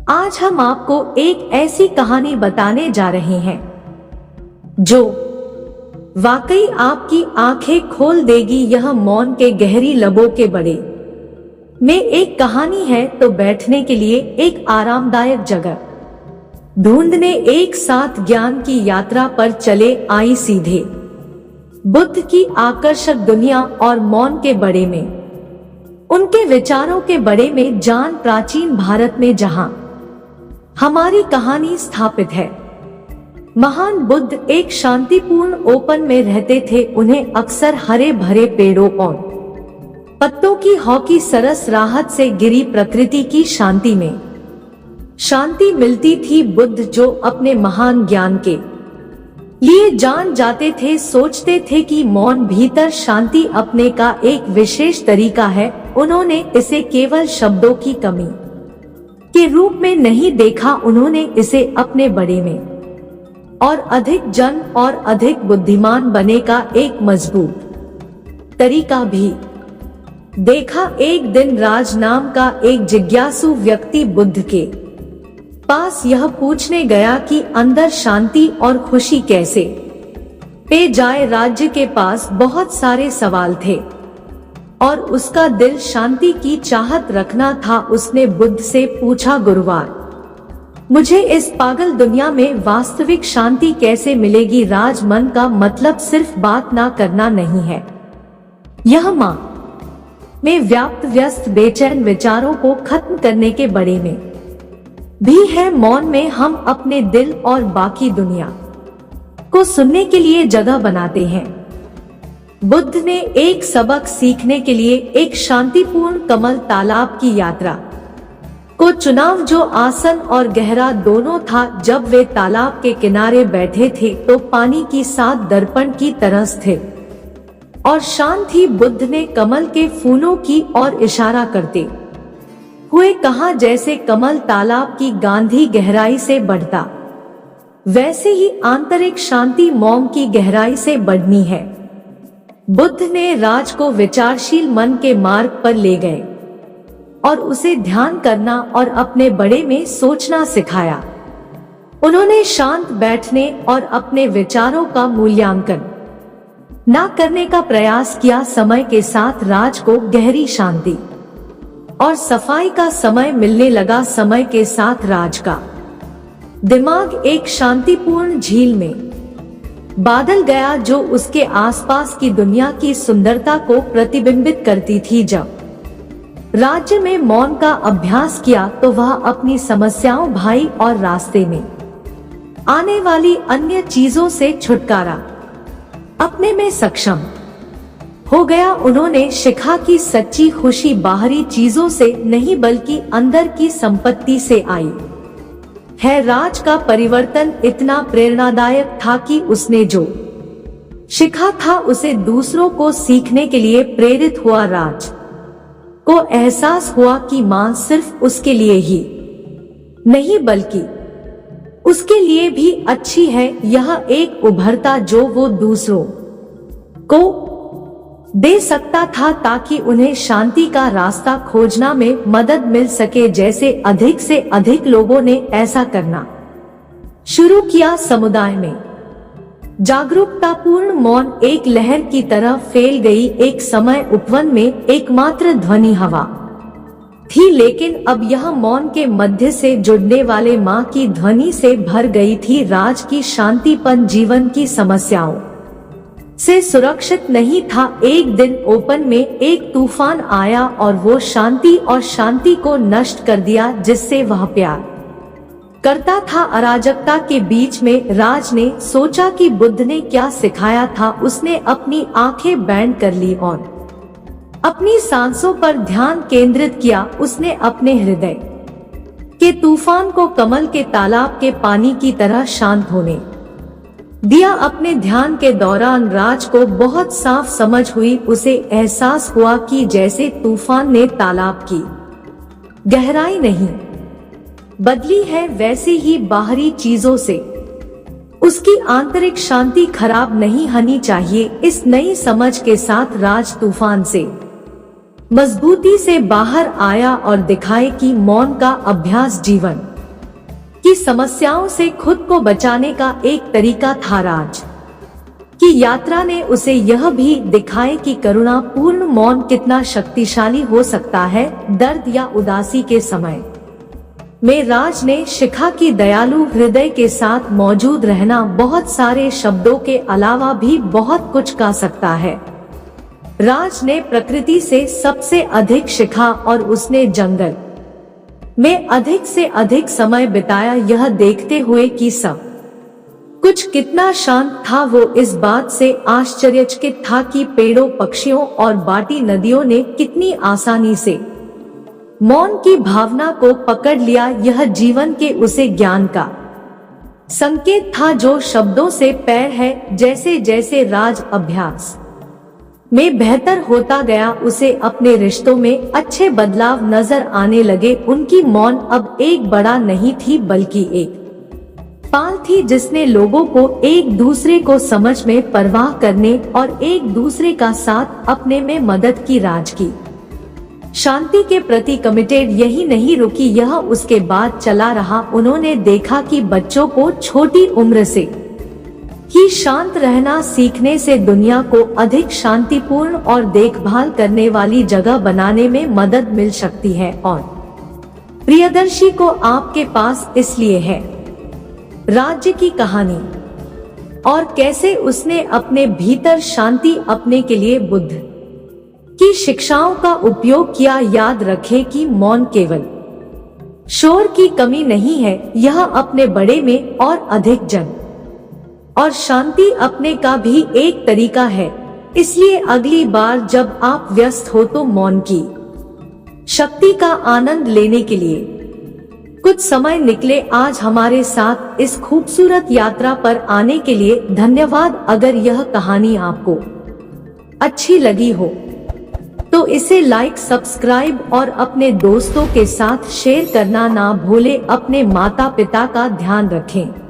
आज हम आपको एक ऐसी कहानी बताने जा रहे हैं जो वाकई आपकी आंखें खोल देगी। यह मौन के गहरी लबों के बड़े में एक कहानी है। तो बैठने के लिए एक आरामदायक जगह ढूंढने एक साथ ज्ञान की यात्रा पर चले आई सीधे बुद्ध की आकर्षक दुनिया और मौन के बड़े में, उनके विचारों के बड़े में जान प्राचीन भारत में जहां हमारी कहानी स्थापित है। महान बुद्ध एक शांतिपूर्ण ओपन में रहते थे। उन्हें अक्सर हरे भरे पेड़ों और पत्तों की हौकी सरस राहत से गिरी प्रकृति की शांति में शांति मिलती थी। बुद्ध जो अपने महान ज्ञान के लिए जान जाते थे, सोचते थे कि मौन भीतर शांति अपने का एक विशेष तरीका है। उन्होंने इसे केवल शब्दों की कमी के रूप में नहीं देखा, उन्होंने इसे अपने बड़े में और अधिक जन और अधिक बुद्धिमान बने का एक मजबूत तरीका भी देखा। एक दिन राज नाम का एक जिज्ञासु व्यक्ति बुद्ध के पास यह पूछने गया कि अंदर शांति और खुशी कैसे पे जाए। राज्य के पास बहुत सारे सवाल थे और उसका दिल शांति की चाहत रखना था। उसने बुद्ध से पूछा, गुरुवार, मुझे इस पागल दुनिया में वास्तविक शांति कैसे मिलेगी? राज, मन का मतलब सिर्फ बात ना करना नहीं है, यह मां में व्याप्त व्यस्त बेचैन विचारों को खत्म करने के बड़े में भी है। मौन में हम अपने दिल और बाकी दुनिया को सुनने के लिए जगह बनाते हैं। बुद्ध ने एक सबक सीखने के लिए एक शांतिपूर्ण कमल तालाब की यात्रा को चुनाव, जो आसन और गहरा दोनों था। जब वे तालाब के किनारे बैठे थे तो पानी की साथ दर्पण की तरह थे और शांत ही बुद्ध ने कमल के फूलों की ओर इशारा करते हुए कहा, जैसे कमल तालाब की गांधी गहराई से बढ़ता, वैसे ही आंतरिक शांति मौन की गहराई से बढ़नी है। बुद्ध ने राज को विचारशील मन के मार्ग पर ले गए और उसे ध्यान करना और अपने बड़े में सोचना सिखाया। उन्होंने शांत बैठने और अपने विचारों का मूल्यांकन ना करने का प्रयास किया। समय के साथ राज को गहरी शांति और सफाई का समय मिलने लगा। समय के साथ राज का दिमाग एक शांतिपूर्ण झील में बादल गया, जो उसके आसपास की दुनिया की सुंदरता को प्रतिबिंबित करती थी। जब राज्य में मौन का अभ्यास किया तो वह अपनी समस्याओं, भाई और रास्ते में आने वाली अन्य चीजों से छुटकारा अपने में सक्षम हो गया। उन्होंने सीखा कि सच्ची खुशी बाहरी चीजों से नहीं बल्कि अंदर की संपत्ति से आई है। राज का परिवर्तन इतना प्रेरणादायक था कि उसने जो सीखा था उसे दूसरों को सीखने के लिए प्रेरित हुआ। राज को एहसास हुआ कि मां सिर्फ उसके लिए ही नहीं बल्कि उसके लिए भी अच्छी है। यह एक उभरता जो वो दूसरों को दे सकता था ताकि उन्हें शांति का रास्ता खोजना में मदद मिल सके। जैसे अधिक से अधिक लोगों ने ऐसा करना शुरू किया, समुदाय में जागरूकतापूर्ण मौन एक लहर की तरह फैल गई। एक समय उपवन में एकमात्र ध्वनि हवा थी, लेकिन अब यह मौन के मध्य से जुड़ने वाले मां की ध्वनि से भर गई थी। राज की शांतिपन जीवन की समस्याओं से सुरक्षित नहीं था। एक दिन ओपन में एक तूफान आया और वो शांति और शांति को नष्ट कर दिया जिससे वह प्यार करता था। अराजकता के बीच में राज ने सोचा कि बुद्ध ने क्या सिखाया था। उसने अपनी आंखें बंद कर ली और अपनी सांसों पर ध्यान केंद्रित किया। उसने अपने हृदय के तूफान को कमल के तालाब के पानी की तरह शांत होने दिया। अपने ध्यान के दौरान राज को बहुत साफ समझ हुई। उसे एहसास हुआ कि जैसे तूफान ने तालाब की गहराई नहीं बदली है, वैसे ही बाहरी चीजों से उसकी आंतरिक शांति खराब नहीं होनी चाहिए। इस नई समझ के साथ राज तूफान से मजबूती से बाहर आया और दिखाए कि मौन का अभ्यास जीवन कि समस्याओं से खुद को बचाने का एक तरीका था। राज की यात्रा ने उसे यह भी दिखाए कि करुणापूर्ण मौन कितना शक्तिशाली हो सकता है। दर्द या उदासी के समय में राज ने शिखा की दयालु हृदय के साथ मौजूद रहना बहुत सारे शब्दों के अलावा भी बहुत कुछ कह सकता है। राज ने प्रकृति से सबसे अधिक शिखा और उसने जंगल में अधिक से अधिक समय बिताया, यह देखते हुए कि सब कुछ कितना शांत था। वो इस बात से आश्चर्यचकित था कि पेड़ों, पक्षियों और बाटी नदियों ने कितनी आसानी से मौन की भावना को पकड़ लिया। यह जीवन के उसे ज्ञान का संकेत था जो शब्दों से पैर है। जैसे जैसे राज अभ्यास में बेहतर होता गया, उसे अपने रिश्तों में अच्छे बदलाव नजर आने लगे। उनकी मौन अब एक बड़ा नहीं थी बल्कि एक पाल थी जिसने लोगों को एक दूसरे को समझ में, परवाह करने और एक दूसरे का साथ अपने में मदद की। राज की शांति के प्रति कमिटेड यही नहीं रुकी, यह उसके बाद चला रहा। उन्होंने देखा कि बच्चों को छोटी उम्र से ही शांत रहना सीखने से दुनिया को अधिक शांतिपूर्ण और देखभाल करने वाली जगह बनाने में मदद मिल सकती है। और प्रियदर्शी को आपके पास इसलिए है। राज्य की कहानी और कैसे उसने अपने भीतर शांति अपने के लिए बुद्ध की शिक्षाओं का उपयोग किया। याद रखें कि मौन केवल शोर की कमी नहीं है, यह अपने बड़े में और अधिक जन और शांति अपने का भी एक तरीका है। इसलिए अगली बार जब आप व्यस्त हो तो मौन की शक्ति का आनंद लेने के लिए कुछ समय निकले। आज हमारे साथ इस खूबसूरत यात्रा पर आने के लिए धन्यवाद। अगर यह कहानी आपको अच्छी लगी हो तो इसे लाइक, सब्सक्राइब और अपने दोस्तों के साथ शेयर करना ना भूले। अपने माता पिता का ध्यान रखें।